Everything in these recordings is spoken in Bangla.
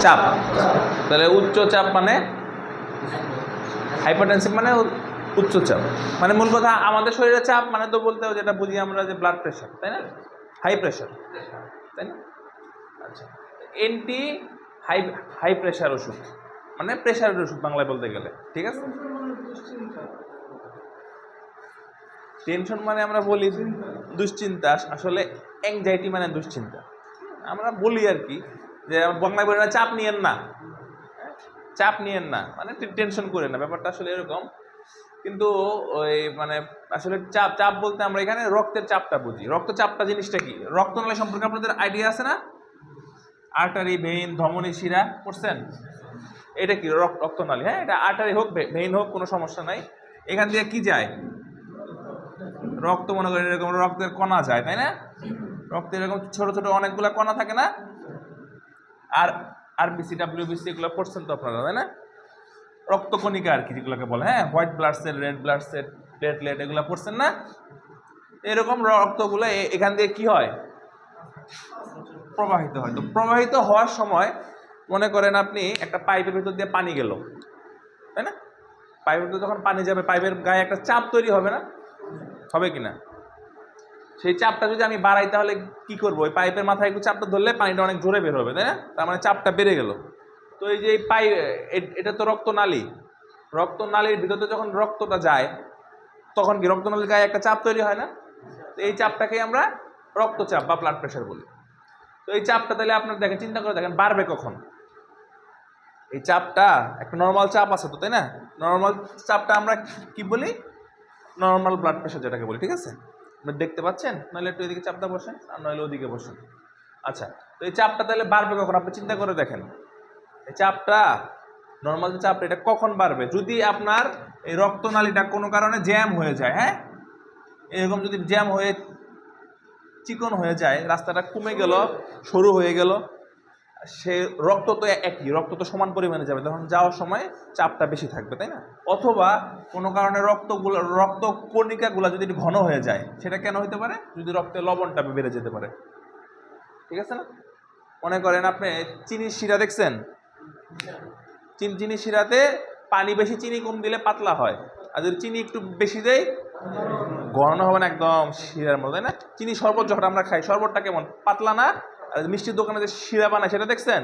চাপ। তাহলে উচ্চ চাপ মানে হাইপারটেনসিভ মানে উচ্চ চাপ, মানে মূল কথা আমাদের শরীরে চাপ মানে তো বলতে হবে যেটা বুঝি আমরা যে ব্লাড প্রেশার, তাই না? হাই প্রেশার, তাই না? আচ্ছা, এন্টি হাই হাই প্রেশার ওষুধ মানে প্রেশারের ওষুধ বাংলায় বলতে গেলে, ঠিক আছে? টেনশন মানে আমরা বলি দুশ্চিন্তা, আসলে অ্যাংজাইটি মানে দুশ্চিন্তা। আমরা বলি আর কি যে বাংলায় বলি না চাপ নিয়েন না, চাপ নিয়েন না মানে টেনশন করেন না, ব্যাপারটা আসলে এরকম। কিন্তু ওই মানে আসলে চাপ চাপ বলতে আমরা এখানে রক্তের চাপটা বুঝি। রক্তচাপটা জিনিসটা কি? রক্তনালী সম্পর্কে আপনাদের আইডিয়া আছে না? আর্টারি, ভেইন, ধমনী, শিরা পড়ছেন? এটা কি রক্তনালী? হ্যাঁ, এটা আর্টারি হোক ভেইন হোক কোনো সমস্যা নাই। এখান দিয়ে কি যায়? রক্ত, মনে করেন এরকম রক্তের কণা যায়, তাই না? রক্তে এরকম ছোট ছোট অনেকগুলো কণা থাকে না? আর আরবিসি, ডাব্লিউবিসি এগুলো পড়ছেন তো আপনারা, তাই না? রক্তকণিকা আর কি যেগুলোকে বলে, হ্যাঁ, white blood cell, red blood cell, platelet, এগুলো পড়ছেন না? এরকম রক্তগুলো এখান দিয়ে কি হয়? প্রবাহিত হয়। তো প্রবাহিত হওয়ার সময় মনে করেন আপনি একটা পাইপের ভিতর দিয়ে পানি গেল, তাই না? পাইপের ভিতর যখন পানি যাবে পাইপের গায়ে একটা চাপ তৈরি হবে না? হবে কিনা? সেই চাপটা যদি আমি বাড়াই তাহলে কি করবো? ওই পাইপের মাথায় একটু চাপটা ধরলে পানিটা অনেক জোরে বের হবে, তাই না? তার মানে চাপটা বেড়ে গেল। তো এই যে এটা তো রক্তনালী, রক্তনালীর ভিতরে যখন রক্তটা যায় তখন কি রক্তনালীর গায়ে একটা চাপ তৈরি হয় না? তো এই চাপটাকে আমরা রক্তচাপ বা ব্লাড প্রেশার বলি। তো এই চাপটা তাহলে আপনার দেখেন, চিন্তা করে দেখেন বাড়বে কখন? এই চাপটা একটা নর্মাল চাপ আছে তো, তাই না? নর্মাল চাপটা আমরা কি বলি? নর্মাল ব্লাড প্রেশার যেটাকে বলি, ঠিক আছে? আপনি দেখতে পাচ্ছেন? নইলে একটু এদিকে চাপটা বসেন আর নইলে ওদিকে বসেন। আচ্ছা, তো এই চাপটা তাহলে বাড়বে কখন? আপনি চিন্তা করে দেখেন। এই চাপটা নর্মাল যে চাপটা এটা কখন বাড়বে? যদি আপনার এই রক্তনালীটা কোনো কারণে জ্যাম হয়ে যায়, হ্যাঁ, এরকম যদি জ্যাম হয়ে চিকন হয়ে যায়, রাস্তাটা কমে গেল, সরু হয়ে গেল, সে রক্ত তো একই, রক্ত তো সমান পরিমাণে যাবে, তখন যাওয়ার সময় চাপটা বেশি থাকবে, তাই না? অথবা কোনো কারণে রক্ত কণিকাগুলো যদি ঘন হয়ে যায়, সেটা কেন হতে পারে? যদি রক্তে লবণটা বেড়ে যেতে পারে, ঠিক আছে না? মনে করেন আপনি চিনির শিরা দেখছেন? চিনির শিরাতে পানি বেশি, চিনি কম দিলে পাতলা হয়, আর যদি চিনি একটু বেশি দেয় ঘন হবে না, একদম শিরার মতো, তাই না? চিনি শরবত যখন আমরা খাই, শরবতটা কেমন পাতলা না? আর মিষ্টির দোকানে যে শিরা বানায় সেটা দেখছেন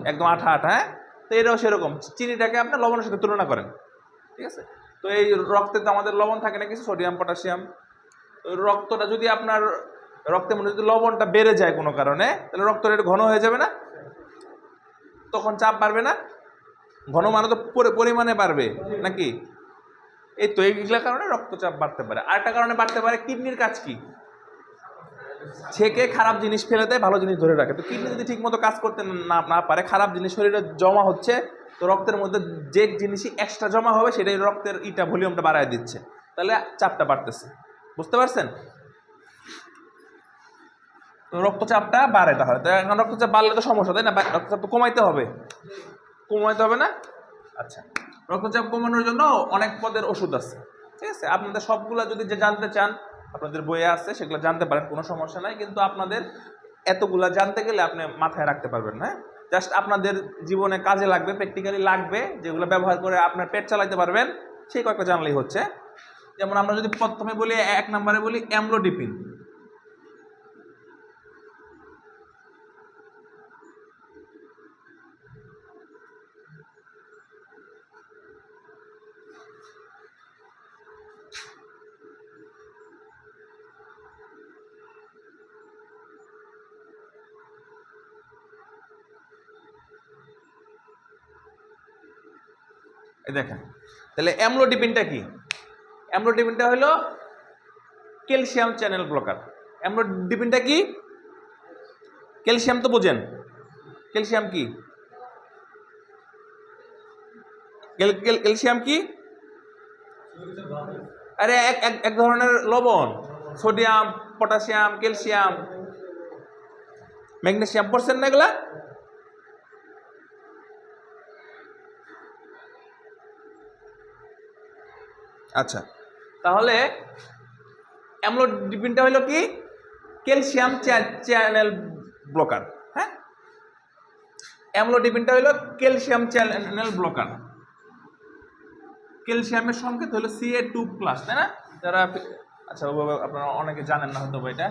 একদম আঠা আঠা, হ্যাঁ? তো এটাও সেরকম, চিনিটাকে আপনি লবণের সাথে তুলনা করেন, ঠিক আছে? তো এই রক্তে তো আমাদের লবণ থাকে না কিছু, সোডিয়াম, পটাশিয়াম। তো রক্তটা যদি আপনার রক্তের মধ্যে যদি লবণটা বেড়ে যায় কোনো কারণে, তাহলে রক্তটা একটু ঘন হয়ে যাবে না? তখন চাপ বাড়বে না? ঘন মানে তো পরিমাণে বাড়বে নাকি? এই তো এইগুলোর কারণে রক্তচাপ বাড়তে পারে। আরেকটা কারণে বাড়তে পারে, কিডনির কাজ কি? ছেঁকে খারাপ জিনিস ফেলে দেয়, ভালো জিনিস ধরে রাখে। তো কিডনি যদি ঠিক মতো কাজ করতে না পারে, খারাপ জিনিস শরীরে জমা হচ্ছে, তো রক্তের মধ্যে যে জিনিসই এক্সট্রা জমা হবে সেটাই রক্তের ভলিউমটা বাড়ায় দিচ্ছে, তাহলে চাপটা বাড়তেছে। বুঝতে পারছেন? তো রক্তচাপটা বাড়ে, তাহলে তো এখন রক্তচাপ বাড়লে তো সমস্যা, তাই না? রক্তচাপ তো কমাইতে হবে, কমাইতে হবে না? আচ্ছা, রক্তচাপ কমানোর জন্য অনেক পদের ওষুধ আছে, ঠিক আছে? আপনাদের সবগুলা যদি যে জানতে চান, আপনাদের বইয়ে আছে, সেগুলো জানতে পারেন, কোনো সমস্যা নাই। কিন্তু আপনাদের এতগুলা জানতে গেলে আপনি মাথায় রাখতে পারবেন না। জাস্ট আপনাদের জীবনে কাজে লাগবে, প্র্যাকটিক্যালি লাগবে, যেগুলো ব্যবহার করে আপনার পেট চালাতে পারবেন, সেই কয়েকটা জানলেই হচ্ছে। যেমন আমরা যদি প্রথমে বলি, 1 নম্বরে বলি অ্যামলোডিপিন। এই দেখেন, তাহলে অ্যামলোডিপিনটা কি? অ্যামলোডিপিনটা হলো ক্যালসিয়াম চ্যানেল ব্লকার। অ্যামলোডিপিনটা কি? ক্যালসিয়াম তো বোঝেন, ক্যালসিয়াম কি? ক্যালসিয়াম কি? আরে এক ধরনের লবণ, সোডিয়াম, পটাশিয়াম, ক্যালসিয়াম, ম্যাগনেসিয়াম, পড়ছেন না এগুলা? আচ্ছা, তাহলে অ্যামলোডিপিনটা হলো কি? ক্যালসিয়াম চ্যানেল ব্লকার, হ্যাঁ? অ্যামলোডিপিনটা হলো ক্যালসিয়াম চ্যানেল ব্লকার। ক্যালসিয়ামের সংকেত হলো Ca2+, তাই না? যারা আচ্ছা আপনারা অনেকে জানেন না হয়তো এটা।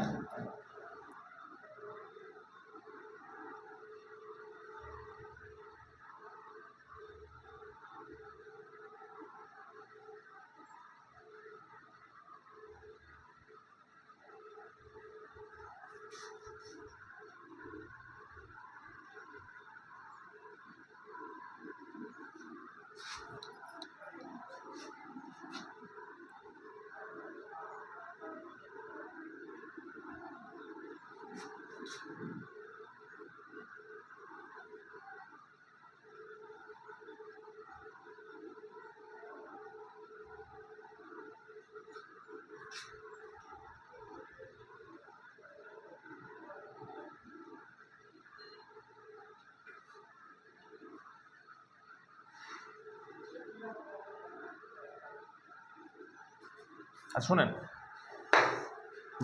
শুনেন,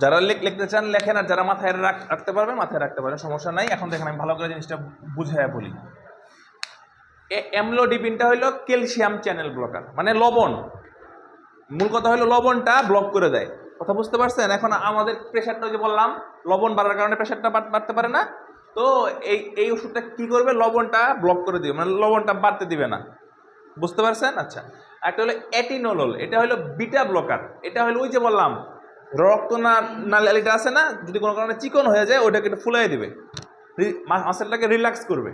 যারা লিখতে চান লেখেন, আর যারা মাথায় রাখতে পারবেন মাথায় রাখতে পারেন, সমস্যা নাই। এখন দেখেন আমি ভালো করে জিনিসটা বুঝাইয়া বলি। অ্যামলোডিপিনটা হলো ক্যালসিয়াম চ্যানেল ব্লকার, মানে লবণ। মূল কথা হলো লবণটা ব্লক করে দেয়। কথা বুঝতে পারছেন? এখন আমাদের প্রেশারটা যে বললাম, লবণ বাড়ার কারণে প্রেশারটা বাড়তে পারে না, তো এই ওষুধটা কি করবে, লবণটা ব্লক করে দিবে, মানে লবণটা বাড়তে দিবে না। বুঝতে পারছেন? আচ্ছা, একটা হলো অ্যাটিনোলল, এটা হলো বিটা ব্লকার। এটা হলো ওই যে বললাম রক্ত নালীটা আছে না, যদি কোনো কারণে চিকন হয়ে যায় ওটাকে একটু ফুলাই দিবে, মাসেলটাকে রিল্যাক্স করবে।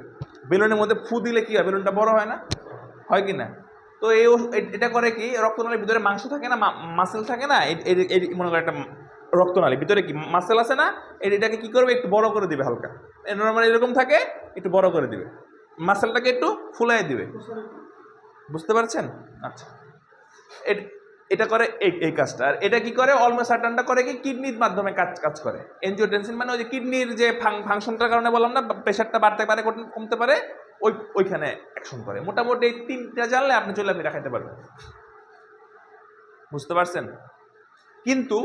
বেলুনের মধ্যে ফু দিলে কি হয়, বেলুনটা বড় হয় না, হয় কি না? তো এটা করে কি, রক্তনালীর ভিতরে মাংস থাকে না, মাসেল থাকে না, মনে করে একটা রক্তনালী ভিতরে কি মাসেল আছে না, এটাকে কি করবে, একটু বড় করে দিবে হালকা। নর্মালি এরকম থাকে, একটু বড় করে দিবে, মাসেলটাকে একটু ফুলাই দিবে। বুঝতে পারছেন? আচ্ছা, এটা করে এই কাজটা। আর এটা কি করে, অলমোসার্টানটা করে কি, কিডনির মাধ্যমে কাজ করে। এনজিওটেনসিন মানে ওই যে কিডনির যে ফাংশনটার কারণে বললাম না, প্রেশারটা বাড়তে পারে কমতে পারে, ওইখানে অ্যাকশন করে। মোটামুটি এই তিনটা জানলে আপনি চলে আপনি রাখাইতে পারবেন। বুঝতে পারছেন? কিন্তু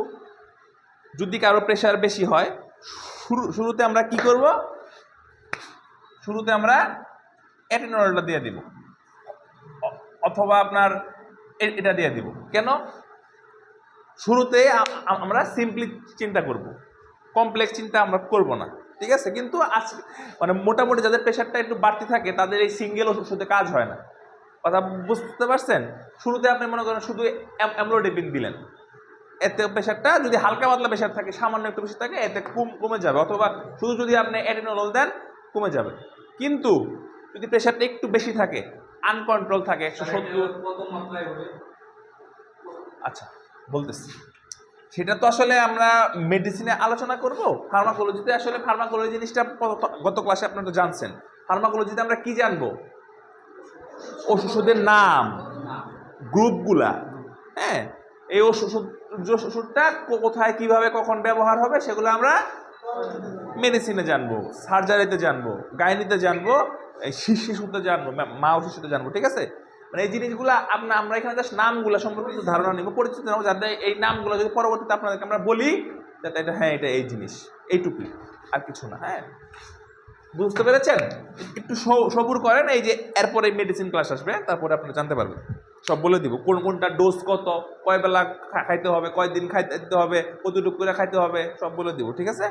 যদি কারো প্রেশার বেশি হয়, শুরুতে আমরা কি করব, শুরুতে আমরা অ্যাটেনোলটা দিয়ে দিব, অথবা আপনার এটা দিয়ে দিব। কেন? শুরুতে আমরা সিম্পলি চিন্তা করব, কমপ্লেক্স চিন্তা আমরা করব না, ঠিক আছে? কিন্তু মানে মোটামুটি যাদের প্রেশারটা একটু বাড়তি থাকে তাদের এই সিঙ্গেল ওষুধে কাজ হয় না। কথা বুঝতে পারছেন? শুরুতে আপনি মনে করেন শুধু অ্যামলোডিপিন দিলেন, এতে প্রেশারটা যদি হালকা পাতলা প্রেশার থাকে, সামান্য একটু বেশি থাকে, এতে কমে যাবে। অথবা শুধু যদি আপনি অ্যাটেনোলল দেন, কমে যাবে। কিন্তু যদি প্রেশারটা একটু বেশি থাকে, আনকন্ট্রোল থাকে, 170, আচ্ছা বলতেছি, সেটা তো আসলে আমরা মেডিসিনে আলোচনা করব। ফার্মাকোলজিতে আসলে ফার্মাকোলজি জিনিসটা গত ক্লাসে আপনারা তো জানছেন। ফার্মাকোলজিতে আমরা কি জানবো? ওষুধের নাম, গ্রুপগুলা, হ্যাঁ, এই ওষুধটা কোথায় কিভাবে কখন ব্যবহার হবে সেগুলো আমরা মেডিসিনে জানবো, সার্জারিতে জানবো, গাইনিতে জানবো, এই শিশুতে জানবো, মা ও শিশুতে জানবো, ঠিক আছে? মানে এই জিনিসগুলো আমরা এখানে জাস্ট নামগুলো সম্পর্কে কিছু ধারণা নিব, পরিচিত নেবো, যাতে এই নামগুলো যদি পরবর্তীতে আপনাদেরকে আমরা বলি যাতে এটা, হ্যাঁ এটা এই জিনিস, এইটুকুই, আর কিছু না। হ্যাঁ, বুঝতে পেরেছেন? একটু সবুর করেন, এই যে এরপরে মেডিসিন ক্লাস আসবে, তারপরে আপনি জানতে পারবেন, সব বলে দিব, কোনটা ডোজ কত, কয় বেলা খাইতে হবে, কয়দিন খাইতে হবে, কতটুকু করে খাইতে হবে, সব বলে দিব, ঠিক আছে?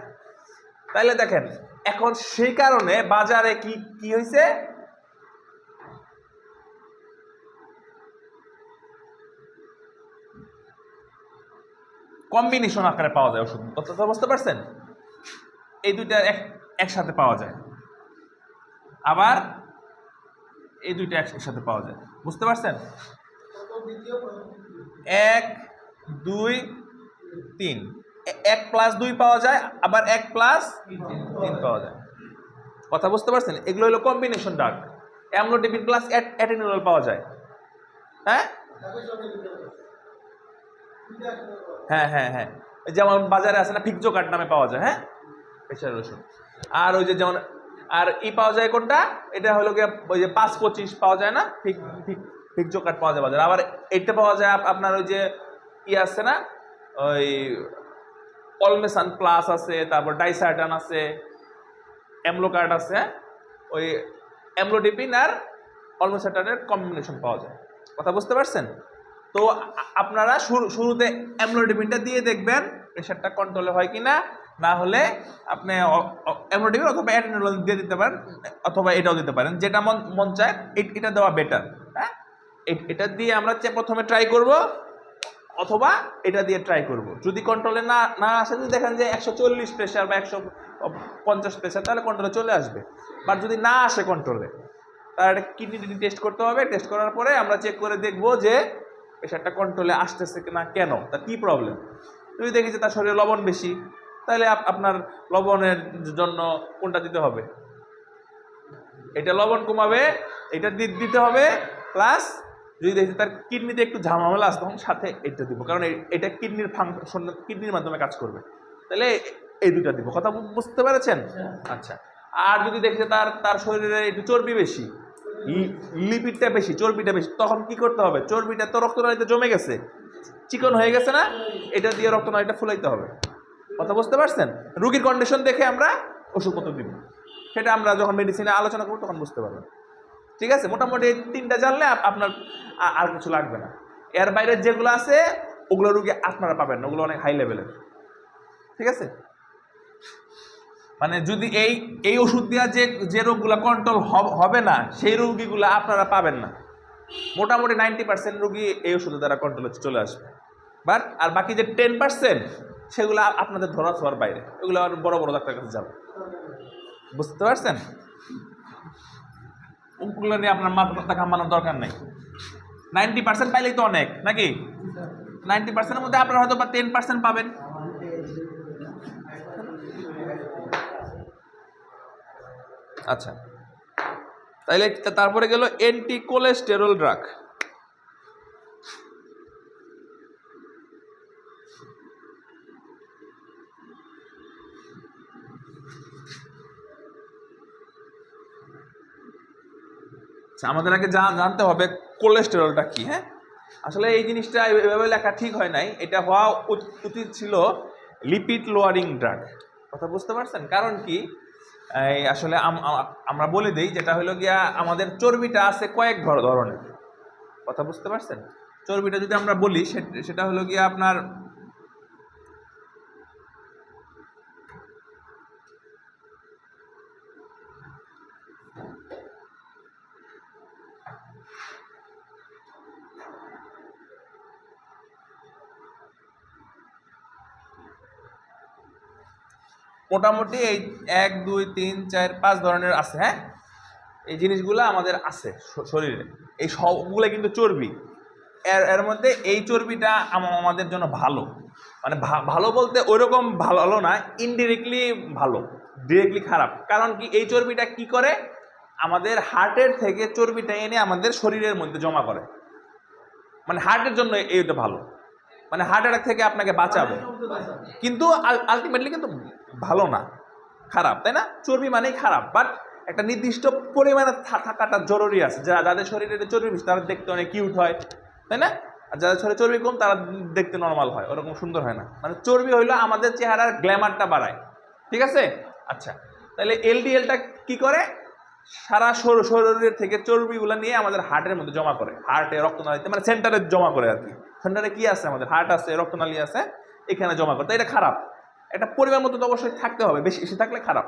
তাইলে দেখেন, এখন সেই কারণে বাজারে কি হয়েছে, কম্বিনেশন আকারে পাওয়া যায় ওষুধ। কথা বুঝতে পারছেন? এই দুইটা একসাথে পাওয়া যায়, আবার এই দুইটা একসাথে পাওয়া যায়। বুঝতে পারছেন? 1, 2, 3, 1+2 পাওয়া যায়, আবার 1+3 পাওয়া যায়। কথা বুঝতে পারছেন? এগুলো হলো combination drug. Amlodipine plus atenolol পাওয়া যায়। হ্যাঁ হ্যাঁ হ্যাঁ হ্যাঁ, যেমন বাজারে আছে না, ফিকজোকার্ড নামে পাওয়া যায়, হ্যাঁ, প্রেশার ওষুধ। আর ওই যে যেমন আর পাওয়া যায় কোনটা, এটা হলো গিয়ে ওই যে 5-25 পাওয়া যায় না, ফিকজোকার্ড পাওয়া যায় বাজারে। আবার এটা পাওয়া যায় আপনার ওই যে আছে না, ওই অলমেসান প্লাস আছে, তারপর ডাইসার্টান আছে, অ্যামলোকার্ড আছে, ওই অ্যামলোডিপিন আর অলমোসাটারের কম্বিনেশন পাওয়া যায়। কথা বুঝতে পারছেন? তো আপনারা শুরুতে অ্যামলোডিপিনটা দিয়ে দেখবেন প্রেশারটা কন্ট্রোলে হয় কিনা, না হলে আপনি অ্যামলোডিপিন অথবা অ্যাটেনোল দিয়ে দিতে পারেন, অথবা এটাও দিতে পারেন, যেটা মন চায় এটা দেওয়া বেটার। হ্যাঁ, এটা দিয়ে আমরা প্রথমে ট্রাই করব, অথবা এটা দিয়ে ট্রাই করব। যদি কন্ট্রোলে না আসে, যদি দেখেন যে 140 প্রেশার বা 150 প্রেশার, তাহলে কন্ট্রোলে চলে আসবে। বাট যদি না আসে কন্ট্রোলে, তার কিডনি টেস্ট করতে হবে। টেস্ট করার পরে আমরা চেক করে দেখব যে প্রেশারটা কন্ট্রোলে আসতেছে না, কেন, তার কী প্রবলেম। যদি দেখি যে তার শরীরে লবণ বেশি, তাহলে আপনার লবণের জন্য কোনটা দিতে হবে, এটা লবণ কমাবে, এটা দিতে হবে। প্লাস যদি দেখি তার কিডনিতে একটু ঝামেলা আসে, তখন সাথে এটা দিব, কারণ এটা কিডনির ফাংশন, কিডনির মাধ্যমে কাজ করবে। তাহলে এই দুইটা দিব। কথা বুঝতে পেরেছেন? আচ্ছা। আর যদি দেখছে তার শরীরে একটু চর্বি বেশি, লিপিডটা বেশি, চর্বিটা বেশি, তখন কি করতে হবে? চর্বিটা তো রক্তনালীতে জমে গেছে, চিকন হয়ে গেছে না, এটা দিয়ে রক্তনালীটা ফুলাইতে হবে। কথা বুঝতে পারছেন? রুগীর কন্ডিশন দেখে আমরা ওষুধপত্র দিব, সেটা আমরা যখন মেডিসিনে আলোচনা করবো তখন বুঝতে পারবেন। ঠিক আছে? মোটামুটি এই 3টা জানলে আপনার আর কিছু লাগবে না। এর বাইরে যেগুলো আছে ওগুলো রুগী আপনারা পাবেন না, ওগুলো অনেক হাই লেভেলের। ঠিক আছে? মানে যদি এই ওষুধ দেওয়া যে রোগগুলো কন্ট্রোল হবে না, সেই রোগীগুলো আপনারা পাবেন না। মোটামুটি 90% রোগী এই ওষুধের দ্বারা কন্ট্রোলে চলে আসবে। বাট আর বাকি যে 10% সেগুলো আপনাদের ধরা ছোঁয়ার বাইরে, ওগুলো আর বড় বড় ডাক্তারের কাছে যাবে। বুঝতে পারছেন? ওগুলো নিয়ে আপনার মাথা ঘামানোর দরকার নেই। 90% পাইলেই তো অনেক, নাকি? 90%-এর মধ্যে আপনারা হয়তো বা 10% পাবেন। আচ্ছা, তাইলে তারপরে গেল অ্যান্টি কোলেস্টেরল ড্রাগ। আমাদের আগে জানতে হবে কোলেস্টেরলটা কি। হ্যাঁ, আসলে এই জিনিসটা এভাবে লেখা ঠিক হয় নাই, এটা হওয়া উচিত ছিল লিপিড লোয়ারিং ড্রাগ। কথা বুঝতে পারছেন? কারণ কি, আসলে আমরা বলে দিই, যেটা হলো গিয়া আমাদের চর্বিটা আছে কয়েক ধরনের। কথা বুঝতে পারছেন? চর্বিটা যদি আমরা বলি, সেটা হলো গিয়া আপনার মোটামুটি এই 1 2 3 4 5 ধরনের আছে। হ্যাঁ, এই জিনিসগুলো আমাদের আছে শরীরে, এই সবগুলো কিন্তু চর্বি। এর মধ্যে এই চর্বিটা আমাদের জন্য ভালো, মানে ভালো বলতে ওইরকম ভালো না, ইনডিরেক্টলি ভালো, ডিরেক্টলি খারাপ। কারণ কি, এই চর্বিটা কি করে, আমাদের হার্টের থেকে চর্বিটা এনে আমাদের শরীরের মধ্যে জমা করে। মানে হার্টের জন্য এইটা ভালো, মানে হার্ট অ্যাটাক থেকে আপনাকে বাঁচাবে। কিন্তু আলটিমেটলি কিন্তু ভালো না, খারাপ, তাই না? চর্বি মানেই খারাপ। বাট একটা নির্দিষ্ট পরিমাণে থাকাটা জরুরি আছে। যাদের শরীরে চর্বি বেশি তারা দেখতে অনেক কিউট হয়, তাই না? আর যাদের শরীরে চর্বি কম তারা দেখতে নর্মাল হয়, ওরকম সুন্দর হয় না। মানে চর্বি হইলো আমাদের চেহারার গ্ল্যামারটা বাড়ায়। ঠিক আছে? আচ্ছা, তাহলে এলডিএলটা কি করে, সারা শরীরের থেকে চর্বিগুলো নিয়ে আমাদের হার্টের মধ্যে জমা করে, হার্টে রক্তনালীতে, মানে সেন্টারে জমা করে আর কি। সেন্টারে কি আছে, আমাদের হার্ট আছে, রক্তনালী আছে, এখানে জমা করে। তাই এটা খারাপ। একটা পরিমাণ মতো তো অবশ্যই থাকতে হবে, বেশি বেশি থাকলে খারাপ।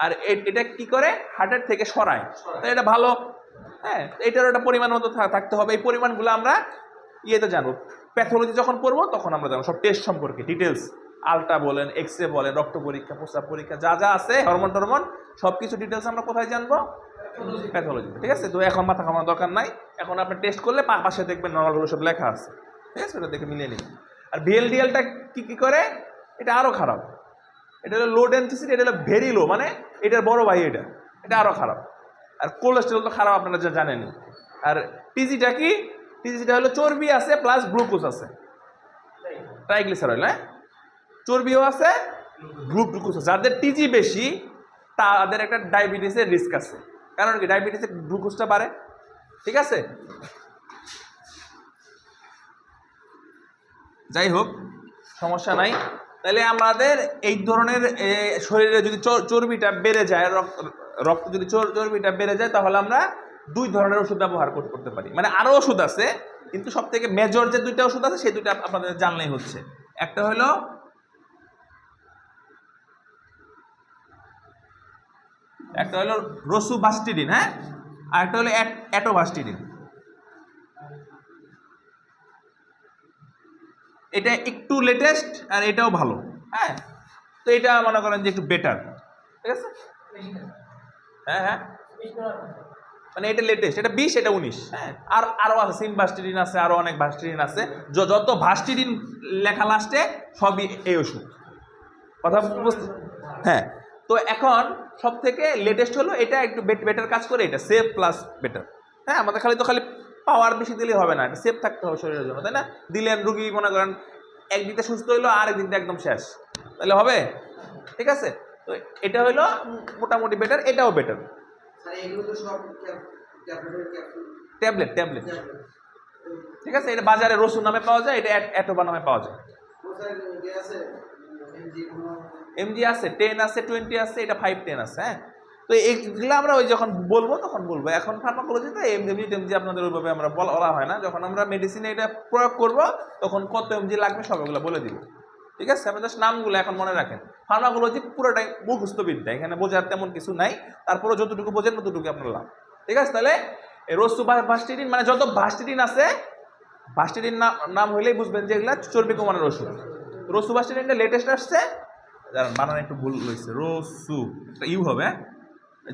আর এটা কি করে, হার্টের থেকে সরায়, তাই এটা ভালো। হ্যাঁ, এটারও একটা পরিমাণ মতো থাকতে হবে। এই পরিমাণগুলো আমরা ইয়েতে জানবো, প্যাথোলজি যখন পড়বো তখন আমরা জানবো সব টেস্ট সম্পর্কে ডিটেলস। আলট্রা বলেন, এক্স-রে বলেন, রক্ত পরীক্ষা, প্রস্রাব পরীক্ষা, যা যা আছে, হরমোন টরমোন, সব কিছু ডিটেলস আমরা কোথায় জানবো? প্যাথোলজি। ঠিক আছে? তো এখন মাথা ঘামানোর দরকার নাই, এখন আপনি টেস্ট করলে পাশে দেখবেন নর্মালগুলো সব লেখা আছে। ঠিক আছে? ওটা দেখে মিলিয়ে নিন। আর ভিএলডিএলটা কি করে, এটা আরও খারাপ। এটা হলো লো ডেন্সিটি, এটা হলো ভেরি লো, মানে এটার বড় ভাই এটা আরও খারাপ। আর কোলেস্টেরল তো খারাপ, আপনারা যা জানেন। আর টিজিটা কি, টিজিটা হলো চর্বি আছে প্লাস গ্লুকোজ আছে, ট্রাইগ্লিসারাইড। হ্যাঁ, চর্বিও আছে, গ্লুকোজ আছে। যাদের টিজি বেশি তাদের একটা ডায়াবেটিসের রিস্ক আছে। কারণ কি, ডায়াবেটিসে গ্লুকোজটা বাড়ে। ঠিক আছে? যাই হোক, সমস্যা নাই। তাহলে আমাদের এই ধরনের শরীরে যদি চর্বিটা বেড়ে যায়, রক্ত যদি চর্বিটা বেড়ে যায় তাহলে আমরা 2 ধরনের ওষুধ ব্যবহার করতে পারি। মানে আরো ওষুধ আছে, কিন্তু সব থেকে মেজর যে 2টা ওষুধ আছে সেই 2টা আপনাদের জানলেই হচ্ছে। একটা হলো রসুভাস্টিডিন, হ্যাঁ, আর একটা হলো অ্যাটোভাস্টিডিন। এটা একটু লেটেস্ট আর এটাও ভালো, হ্যাঁ। তো এটা মনে করেন যে একটু বেটার, ঠিক আছে। হ্যাঁ হ্যাঁ, মানে এটা লেটেস্ট, এটা 20, এটা 19, হ্যাঁ। আর আরো আছে, সিমভাস্টিডিন আছে, আরো অনেক ভাস্টিডিন আছে। যত ভাস্টিডিন লেখা লাস্টে সবই এই ওষুধ, কথা বুঝতে, হ্যাঁ। তো এখন সব থেকে লেটেস্ট হলো এটা, একটু বেটার কাজ করে, এটা সেফ প্লাস বেটার, হ্যাঁ। আমাদের খালি পাওয়ার বেশি দিলেই হবে না, এটা সেফ থাকতে হবে শরীরের জন্য, তাই না? দিলেন রুগী মনে করেন একদিকে সুস্থ হইলো আর একদিনটা একদম শেষ, তাহলে হবে? ঠিক আছে, তো এটা হইলো মোটামুটি বেটার, এটাও বেটার। ট্যাবলেট, ঠিক আছে। এটা বাজারে রসুন নামে পাওয়া যায়, এটা অ্যাটোবা নামে পাওয়া যায়। এমজি আছে, 10 আছে, 20 আছে, এটা 510 আছে, হ্যাঁ। তো এইগুলো আমরা ওই যখন বলবো তখন বলবো। এখন ফার্মাকোলজিতে এমজি আপনাদের ওইভাবে আমরা বলা হয় না। যখন আমরা মেডিসিনে এটা প্রয়োগ করব তখন কত এমজি লাগবে সবগুলো বলে দিব, ঠিক আছে। আপনি জাস্ট নামগুলো এখন মনে রাখেন। ফার্মাকোলজি পুরোটাই মুখস্থ বিদ্যা, এখানে বোঝার তেমন কিছু নাই। তারপরে যতটুকু বোঝেন ততটুকু আপনার লাভ, ঠিক আছে। তাহলে রসুভাস্টিডিন মানে যত ভাস্টিডিন আছে, ভাস্টিডিন নাম হইলেই বুঝবেন যে এগুলা চর্বি কমানোর ওষুধ। রসুভাস্টিডিনটা লেটেস্ট আসছে, জানেন বানান একটু ভুল হয়েছে, রসু একটা ইউ হবে,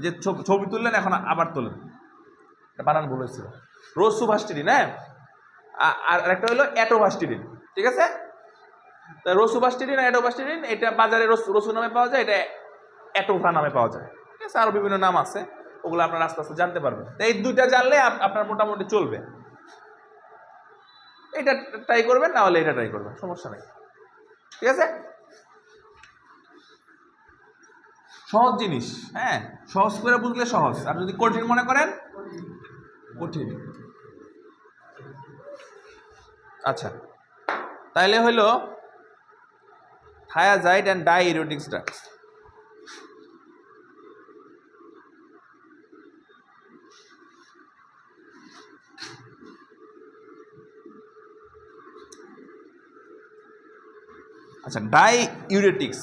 যে ছবি তুললেন এখন আবার তোলেন, বানান ভুল হয়েছিল। রসুভাস্টিডিন, হ্যাঁ। আর একটা হলো অ্যাটোভাস্টিডিন, ঠিক আছে। তা রসুভাস্টিডিন আর অ্যাটোভাস্টিডিন এটা বাজারে রসু নামে পাওয়া যায়, এটা অ্যাটোভা নামে পাওয়া যায়, ঠিক আছে। আরো বিভিন্ন নাম আছে, ওগুলো আপনার আস্তে আস্তে জানতে পারবেন। এই 2টা জানলে আপনার মোটামুটি চলবে। এটা ট্রাই করবেন, না হলে এটা ট্রাই করবেন, সমস্যা নেই, ঠিক আছে। সহজ জিনিস, হ্যাঁ, সহজ করে বুঝলে সহজ, আর যদি কঠিন মনে করেন কঠিন। আচ্ছা, তাইলে হলো থায়াজাইড অ্যান্ড ডাইউরেটিক ড্রাগস। আচ্ছা, ডাইউরেটিক্স,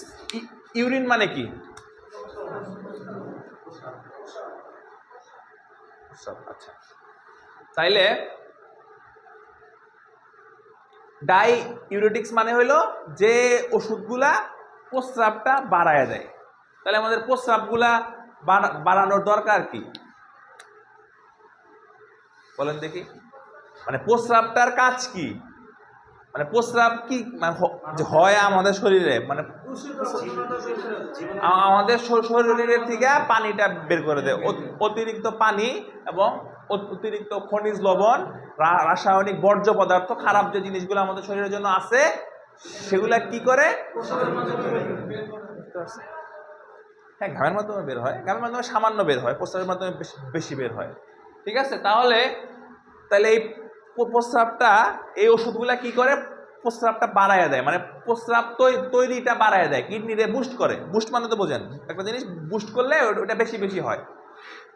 ইউরিন মানে কি? আচ্ছা, তাইলে ডাইউরেটিক্স মানে হলো যে ওষুধগুলা প্রস্রাবটা বাড়ায় দেয়। তাহলে আমাদের প্রস্রাবগুলা বাড়ানোর দরকার কি বলেন দেখি? মানে প্রস্রাবটার কাজ কি? মানে প্রস্রাব কি হয় আমাদের শরীরে, মানে আমাদের শরীরের থেকে পানিটা বের করে দেয়, অতিরিক্ত পানি এবং অতিরিক্ত খনিজ লবণ, রাসায়নিক বর্জ্য পদার্থ, খারাপ যে জিনিসগুলো আমাদের শরীরের জন্য আছে সেগুলা কি করে? হ্যাঁ, ঘামের মাধ্যমে বের হয়, ঘামের মাধ্যমে সামান্য বের হয়, প্রস্রাবের মাধ্যমে বেশি বের হয়, ঠিক আছে। তাহলে এই প্রস্রাবটা, এই ওষুধগুলা কি করে? প্রস্রাবটা বাড়ায় দেয়, মানে প্রস্রাব তৈরিটা বাড়ায় দেয়, কিডনিতে বুস্ট করে। বুস্ট মানে তো বোঝেন, একটা জিনিস বুস্ট করলে ওটা বেশি হয়।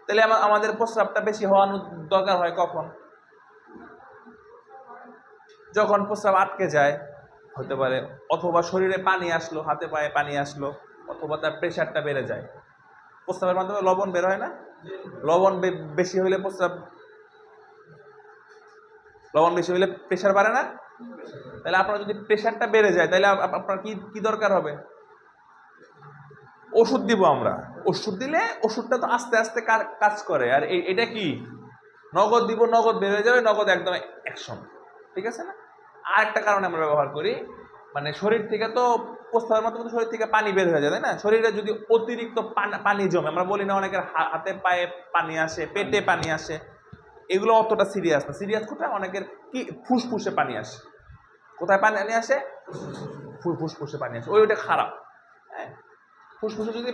তাহলে আমাদের প্রস্রাবটা বেশি হওয়ানোর দরকার হয় কখন? যখন প্রস্রাব আটকে যায় হতে পারে, অথবা শরীরে পানি আসলো, হাতে পায়ে পানি আসলো, অথবা তার প্রেশারটা বেড়ে যায়। প্রস্রাবের মাধ্যমে লবণ বের হয় না? লবণ বেশি হইলে লবণ বেশি হইলে প্রেশার বাড়ে না? তাহলে আপনার যদি প্রেশারটা বেড়ে যায় তাহলে আপনার কি দরকার হবে? ওষুধ দিব আমরা। ওষুধ দিলে ওষুধটা তো আস্তে আস্তে কাজ করে। আর এটা কি নগদ দিব, নগদ বের হয়ে যাবে, নগদ একদম অ্যাকশন, ঠিক আছে না? আর একটা কারণে আমরা ব্যবহার করি, মানে শরীর থেকে তো প্রস্রাবের মাধ্যমে শরীর থেকে পানি বের হয়ে যায়, তাই না? শরীরে যদি অতিরিক্ত পানি জমে, আমরা বলি না অনেকের হাতে পায়ে পানি আসে, পেটে পানি আসে, এগুলো অতটা সিরিয়াস না। সিরিয়াস কোথায়? অনেকের কি ফুসফুসে পানি আসে। কোথায় পানি আসে? ফুসফুসে পানি আসে, ওইটা খারাপ, হ্যাঁ। ফুসফুসে যদি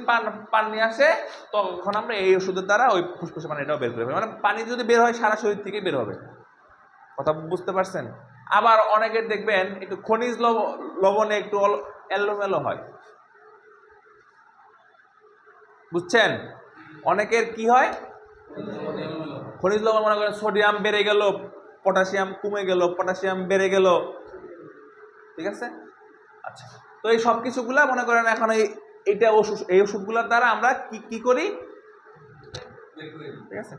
পানি আসে তখন আমরা এই ওষুধের দ্বারা ওই ফুসফুসে পানিটাও বের করে ফেলি। মানে পানি যদি বের হয় সারা শরীর থেকে বের হবে, কথা বুঝতে পারছেন? আবার অনেকের দেখবেন একটু খনিজ লবণে একটু এলোমেলো হয়, বুঝছেন? অনেকের কি হয়, খনিজ লবণ মনে করেন সোডিয়াম বেড়ে গেল, পটাশিয়াম কমে গেল, পটাশিয়াম বেড়ে গেল, ঠিক আছে। আচ্ছা, তো এই সব কিছুগুলা মনে করেন এখন এইটা ওষুধ, এই ওষুধগুলোর দ্বারা আমরা কি কি করি, ঠিক আছে।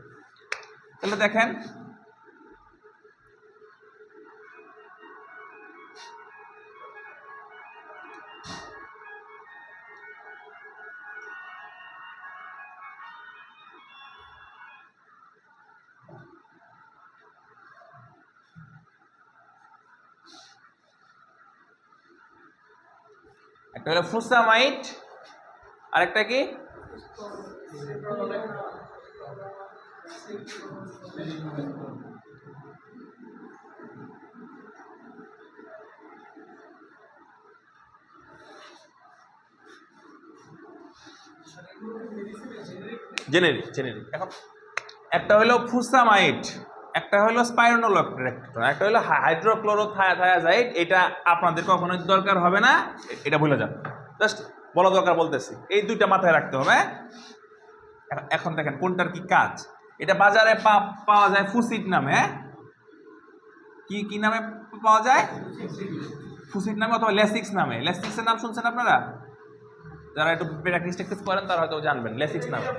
তাহলে দেখেন একটা হলো ফুসামাইড, আরেকটা কি জেনেরিক, জেনেরিক। এখন একটা হলো ফুসামাইড, একটা হলো স্পাইরোনোলেকট্রন, একটা হলো হাইড্রোক্লোরোথায়াজাইড। এটা আপনাদের কখনোই দরকার হবে না, এটা ভুলে যান, জাস্ট বলা দরকার বলতেছি, এই দুইটা মাথায় রাখতে হবে। এখন দেখেন কোনটার কি কাজ। এটা বাজারে পাওয়া যায় ফুসিড নামে, কি কি নামে পাওয়া যায়, ফুসিড নামে অথবা লেসিক্স নামে। লেসিক্সের নাম শুনছেন আপনারা, যারা একটু প্র্যাকটিস ট্যাকটিস করেন তারা হয়তো জানবেন লেসিক্স নামে।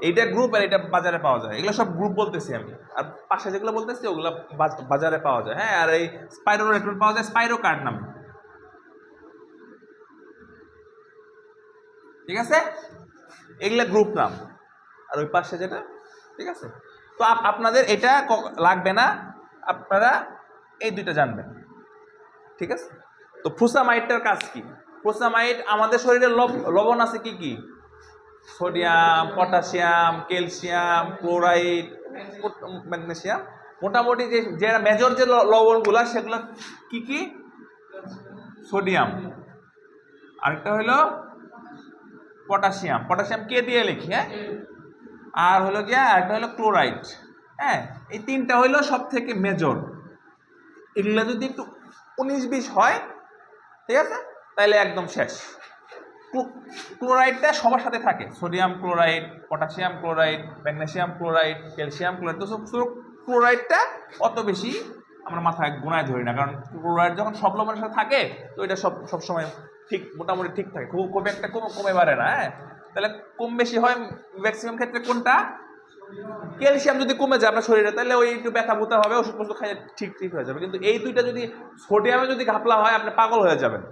এইটা গ্রুপ আর এটা বাজারে পাওয়া যায়, এগুলো সব গ্রুপ বলতেছি আমি, আর পাশে যেগুলো বলতেছি ওগুলো বাজারে পাওয়া যায়। হ্যাঁ, আর এই স্পাইরোনোলেকট্রন পাওয়া যায় স্পাইরোকার্ড নামে, ঠিক আছে। এগুলা গ্রুপ নাম, আর ওই পাশে যেটা, ঠিক আছে। তো আপনাদের এটা লাগবে না, আপনারা এই দুইটা জানবেন, ঠিক আছে। তো ফুসামাইডটার কাজ কি? ফুসামাইড আমাদের শরীরে লবণ আছে কি কি, sodium, potassium, calcium, chloride, magnesium, মোটামুটি যে মেজর যে লবণগুলা সেগুলো কি কি, সোডিয়াম, আরেকটা হলো পটাশিয়াম, পটাশিয়াম কে দিয়ে লিখি, হ্যাঁ, আর হলো গিয়া আরেকটা হলো ক্লোরাইড। হ্যাঁ, এই তিনটা হইলো সব থেকে মেজর। এগুলো যদি একটু 19-20 হয়, ঠিক আছে, তাহলে একদম শেষ। ক্লোরাইডটা সবার সাথে থাকে, sodium chloride, potassium chloride, magnesium chloride, calcium chloride. তো ক্লোরাইডটা অত বেশি আমরা মাথায় গোনায় ধরি না, কারণ ক্লোরাইড যখন সব লবণের সাথে থাকে তো এটা সবসময় ঠিক মোটামুটি ঠিক থাকে, খুব একটা কমে বাড়ে না। হ্যাঁ, তাহলে কম বেশি হয় ম্যাক্সিমাম ক্ষেত্রে কোনটা, ক্যালসিয়াম যদি কমে যায় আপনার শরীরে তাহলে ওই একটু ব্যথা বুথা হবে, ওষুধ ফষুধ খাইয়ে ঠিক হয়ে যাবে। কিন্তু এই দুইটা যদি সোডিয়ামে যদি ঘাপলা হয় আপনি পাগল হয়ে যাবেন।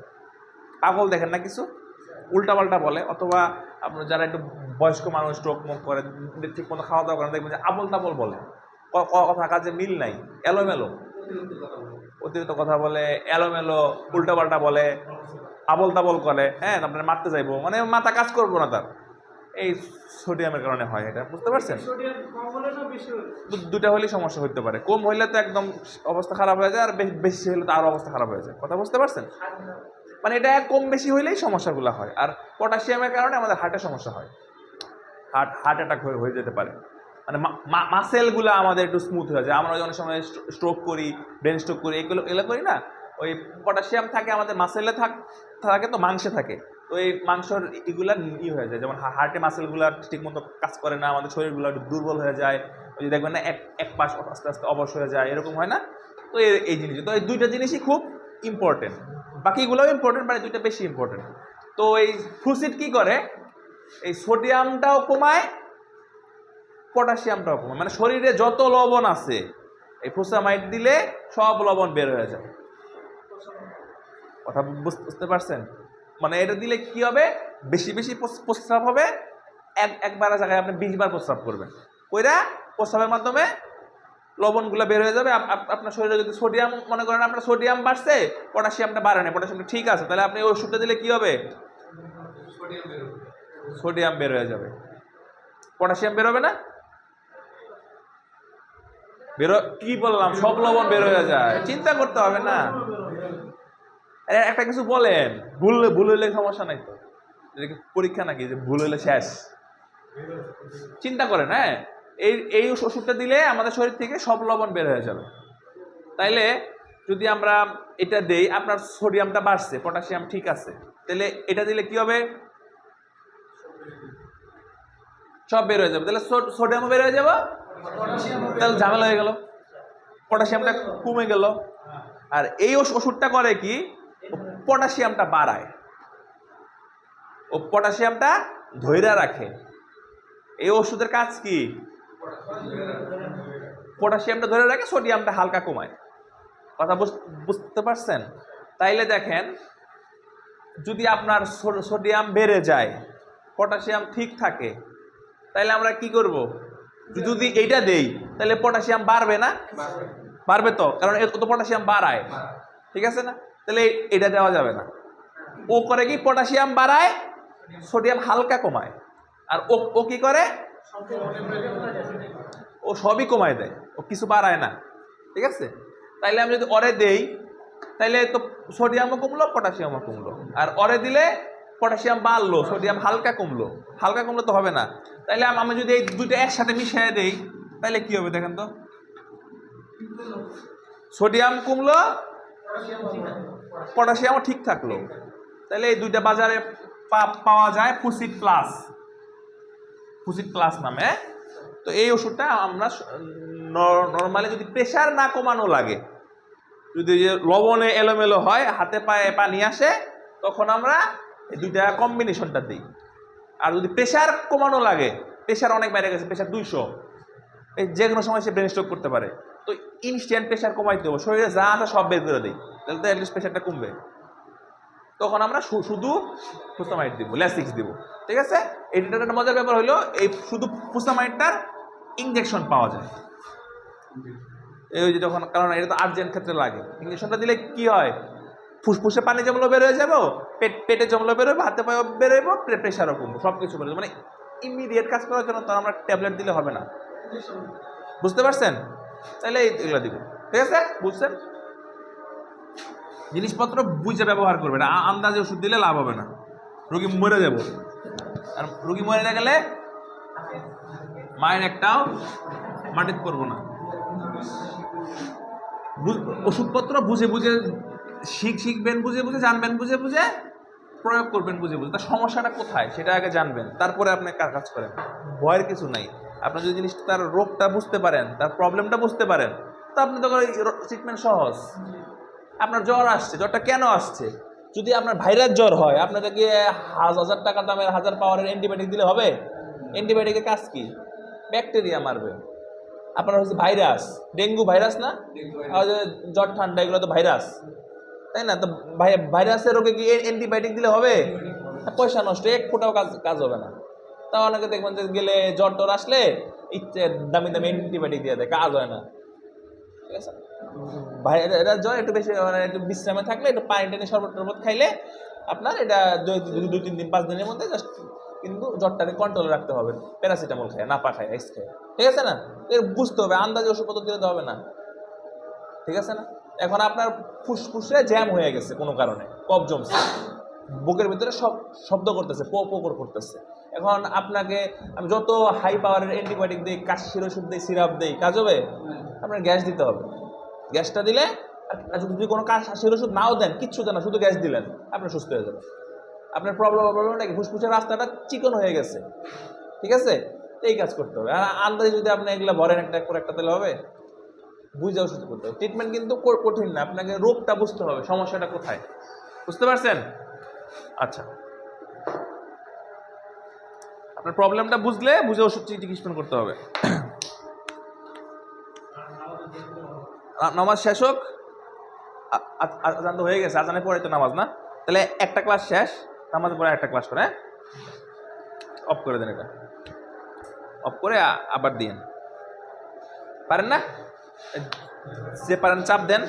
পাগল দেখেন না কিছু উল্টাপাল্টা বলে, অথবা আপনার যারা একটু বয়স্ক মানুষ স্ট্রোক মুখ করে, ঠিক মতো খাওয়া দাওয়া করেন, দেখবেন যে আবল তাবল বলে, কথা কাজে মিল নাই, এলোমেলো, অতিরিক্ত কথা বলে, এলোমেলো উল্টাপাল্টা বলে, আবল তাবল করে। হ্যাঁ, আপনার মারতে যাইবো, মানে মাথা কাজ করবো না তার, এই সোডিয়ামের কারণে হয়। এটা বুঝতে পারছেন? দুটা হলেই সমস্যা হতে পারে, কম হইলে তো একদম অবস্থা খারাপ হয়ে যায়, আর বেশি হলে তো আরো অবস্থা খারাপ হয়ে যায়। কথা বুঝতে পারছেন? মানে এটা কম বেশি হইলেই সমস্যাগুলো হয়। আর পটাশিয়ামের কারণে আমাদের হার্টের সমস্যা হয়, হার্ট অ্যাটাক হয়ে যেতে পারে। মানে মাসেলগুলো আমাদের একটু স্মুথ হয়ে যায়। আমরা অনেক সময় স্ট্রোক করি, ব্রেন স্ট্রোক করি, এগুলো করি না, ওই পটাশিয়াম থাকে আমাদের মাসেলে থাকে, তো মাংসে থাকে, তো এই মাংসর এগুলা হয়ে যায়। যেমন হার্টে মাসেলগুলো ঠিক মতো কাজ করে না, আমাদের শরীরগুলো একটু দুর্বল হয়ে যায়, ওই যে দেখবেন না এক পাশ আস্তে আস্তে অবশ হয়ে যায়, এরকম হয় না? তো এই জিনিস, তো এই দুইটা জিনিসই খুব ইম্পর্টেন্ট, বাকিগুলোও ইম্পর্টেন্ট, মানে দুইটা বেশি ইম্পর্টেন্ট। তো এই ফ্রুসিড কি করে, এই সোডিয়ামটাও কমায়, পটাশিয়ামটাও কমায়, মানে শরীরে যত লবণ আছে এই ফুসামাইড দিলে সব লবণ বের হয়ে যায়। কথা বুঝতে পারছেন? মানে এটা দিলে কি হবে, বেশি বেশি প্রস্রাব হবে, একবার জায়গায় আপনি 20 বার প্রস্রাব করবেন, কইরা প্রস্রাবের মাধ্যমে লবণগুলো বের হয়ে যাবে। আপনার শরীরে যদি সোডিয়াম, মনে করেন আপনার সোডিয়াম বাড়ছে, পটাশিয়ামটা বাড়ে না, পটাশিয়ামটা ঠিক আছে, তাহলে আপনি ওই ওষুধটা দিলে কি হবে, সোডিয়াম বের হয়ে যাবে, পটাশিয়াম বের হবে না। কি বললাম, সব লবণ বের হয়ে যায়, চিন্তা করতে হবে না। একটা কিছু বলেন, ভুল হইলে সমস্যা নাই তো, পরীক্ষা নাকি যে ভুল হইলে শেষ, চিন্তা করেন। হ্যাঁ, এই ওষুধটা দিলে আমাদের শরীর থেকে সব লবণ বের হয়ে যাবে। তাইলে যদি আমরা এটা দেই, আপনার সোডিয়ামটা বাড়ছে, পটাশিয়াম ঠিক আছে, তাহলে এটা দিলে কি হবে, সব বের হয়ে যাবে, তাহলে সোডিয়ামও বের হয়ে যাবে, তাহলে ঝামেলা হয়ে গেল, পটাশিয়ামটা কমে গেল। আর এই ওষুধটা করে কি, পটাশিয়ামটা বাড়ায়, ও পটাশিয়ামটা ধইরা রাখে। এই ওষুধের কাজ কি, পটাশিয়ামটা ধরে রাখে, সোডিয়ামটা হালকা কমায়। কথা বুঝতে পারছেন? তাইলে দেখেন, যদি আপনার সোডিয়াম বেড়ে যায়, পটাশিয়াম ঠিক থাকে, তাইলে আমরা কি করব, যদি এইটা দেই তাহলে পটাশিয়াম বাড়বে না? বাড়বে তো, কারণ এত তো পটাশিয়াম বাড়ায়, ঠিক আছে না? তাহলে এটা দেওয়া যাবে না। ও করে কি, পটাশিয়াম বাড়ায়, সোডিয়াম হালকা কমায়। আর ও কি করে, ও সবই কমায় দেয়, ও কিছু বাড়ায় না, ঠিক আছে? তাইলে আমি যদি অরে দেই, তাইলে তো সোডিয়ামও কমলো, পটাশিয়ামও কমলো। আর অরে দিলে পটাশিয়াম বাড়লো, সোডিয়াম হালকা কমলো। হালকা কমলে তো হবে না। তাইলে আমি যদি এই দুইটা একসাথে মিশিয়ে দেই, তাইলে কি হবে দেখেন তো, সোডিয়াম কমলো, পটাশিয়ামও ঠিক থাকলো। তাহলে এই দুইটা বাজারে পাওয়া যায় ফুসিড প্লাস নামে। তো এই ওষুধটা আমরা নর্মালি যদি প্রেশার না কমানো লাগে, যদি লবণে এলোমেলো হয়, হাতে পায়ে পানি আসে, তখন আমরা এই দুইটা কম্বিনেশনটা দিই। আর যদি প্রেশার কমানো লাগে, প্রেশার অনেক বাইরে গেছে, প্রেশার 200, এই যে কোনো সময় সে ব্রেন স্ট্রোক করতে পারে, তো ইনস্ট্যান্ট প্রেশার কমাইতে হবে, শরীরে যা আছে সব বের করে দিই, তাহলে তো অ্যাটলিস্ট প্রেশারটা কমবে। তখন আমরা শুধু ফুসামাইড দিব, ল্যাসিক্স দিব, ঠিক আছে? এইটা একটা মজার ব্যাপার হলো, এই শুধু ফুসামাইডটার ইনজেকশন পাওয়া যায় এই যে যখন, কারণ এটা তো আর্জেন্ট ক্ষেত্রে লাগে। ইনজেকশনটা দিলে কি হয়, ফুসফুসে পানি জমলো বের হয়ে যাবো, পেটে জমলো বের হইবো, হাতে পায়ে বের হইবো, প্রেশারও কমবো, সব কিছু বের হইবো। মানে ইমিডিয়েট কাজ করার জন্য তো আমরা ট্যাবলেট দিলে হবে না, বুঝতে পারছেন? তাহলে এগুলো দিব, ঠিক আছে? বুঝছেন? জিনিসপত্র বুঝে ব্যবহার করবেন, আন্দাজে ওষুধ দিলে লাভ হবে না, রোগী মরে যাব। আর রোগী মরে না গেলে মায়ের একটাও মাটিতে পড়বো না। ওষুধপত্র বুঝে বুঝে শিখবেন, বুঝে বুঝে জানবেন, বুঝে বুঝে প্রয়োগ করবেন, বুঝে বুঝে। তার সমস্যাটা কোথায় সেটা আগে জানবেন, তারপরে আপনি কাজ করেন। ভয়ের কিছু নাই। আপনি যদি জিনিসটা, তার রোগটা বুঝতে পারেন, তার প্রবলেমটা বুঝতে পারেন, তো আপনি তো ট্রিটমেন্ট সহজ। আপনার জ্বর আসছে, জ্বরটা কেন আসছে? যদি আপনার ভাইরাস জ্বর হয়, আপনাকে 1000 টাকা দামের 1000 পাওয়ারের অ্যান্টিবায়োটিক দিলে হবে? অ্যান্টিবায়োটিকের কাজ কি? ব্যাকটেরিয়া মারবে। আপনার হচ্ছে ভাইরাস, ডেঙ্গু ভাইরাস না, জ্বর ঠান্ডা এগুলো তো ভাইরাস, তাই না? তো ভাইরাসের রোগে কি অ্যান্টিবায়োটিক দিলে হবে? পয়সা নষ্ট, এক ফোঁটাও কাজ হবে না। তাও অনেকে দেখবেন যে গেলে জ্বর টর আসলে ইচ্ছে দামি দামি অ্যান্টিবায়োটিক দিয়ে দেয়, কাজ হয় না, ঠিক আছে? ভাইরা জ্বর একটু বেশি, মানে একটু বিশ্রামে থাকলে, একটু পানি টেনে শরবত টরবত খাইলে আপনার এটা 2-3 দিন 5 দিনের মধ্যে জাস্ট, কিন্তু জ্বরটাকে কন্ট্রোলে রাখতে হবে, প্যারাসিটামল খায়, নাপা খায়, আইস খায়, ঠিক আছে না? এর বুঝতে হবে, আন্দাজে ওষুধপত্র দিলে তো হবে না, ঠিক আছে না? এখন আপনার ফুসফুসে জ্যাম হয়ে গেছে কোনো কারণে, কফ জমছে, বুকের ভিতরে সব শব্দ করতেছে, পোকর করতেছে। এখন আপনাকে আমি যত হাই পাওয়ারের অ্যান্টিবায়োটিক দিই, কাশির ওষুধ দিই, সিরাপ দিই, কাজ হবে? আপনার গ্যাস দিতে হবে। গ্যাসটা দিলে, আর যদি কোনো কাশির ওষুধ নাও দেন, কিচ্ছু দেন না, শুধু গ্যাস দিলেন, আপনার সুস্থ হয়ে যাবে। আপনার প্রবলেম নাকি ফুসফুসের রাস্তাটা চিকন হয়ে গেছে, ঠিক আছে? এই কাজ করতে হবে। আর আন্দাজে যদি আপনি এগুলো ভরেন একটা করে একটা, তাহলে হবে? বুঝে ওষুধ করতে হবে। ট্রিটমেন্ট কিন্তু কঠিন না, আপনাকে রোগটা বুঝতে হবে, সমস্যাটা কোথায়, বুঝতে পারছেন? আচ্ছা, আপনার প্রবলেমটা বুঝে ওষুধ চিকিৎসা করতে হবে। নামাজ শেষ হোক, আজান তো হয়ে গেছে, আজানের পরে তো নামাজ না, তাহলে একটা ক্লাস শেষ, নামাজের পরে একটা ক্লাস করে, অফ করে দেন, এটা অফ করে আবার দিন, পারেন না? যে পারেন চাপ দেন।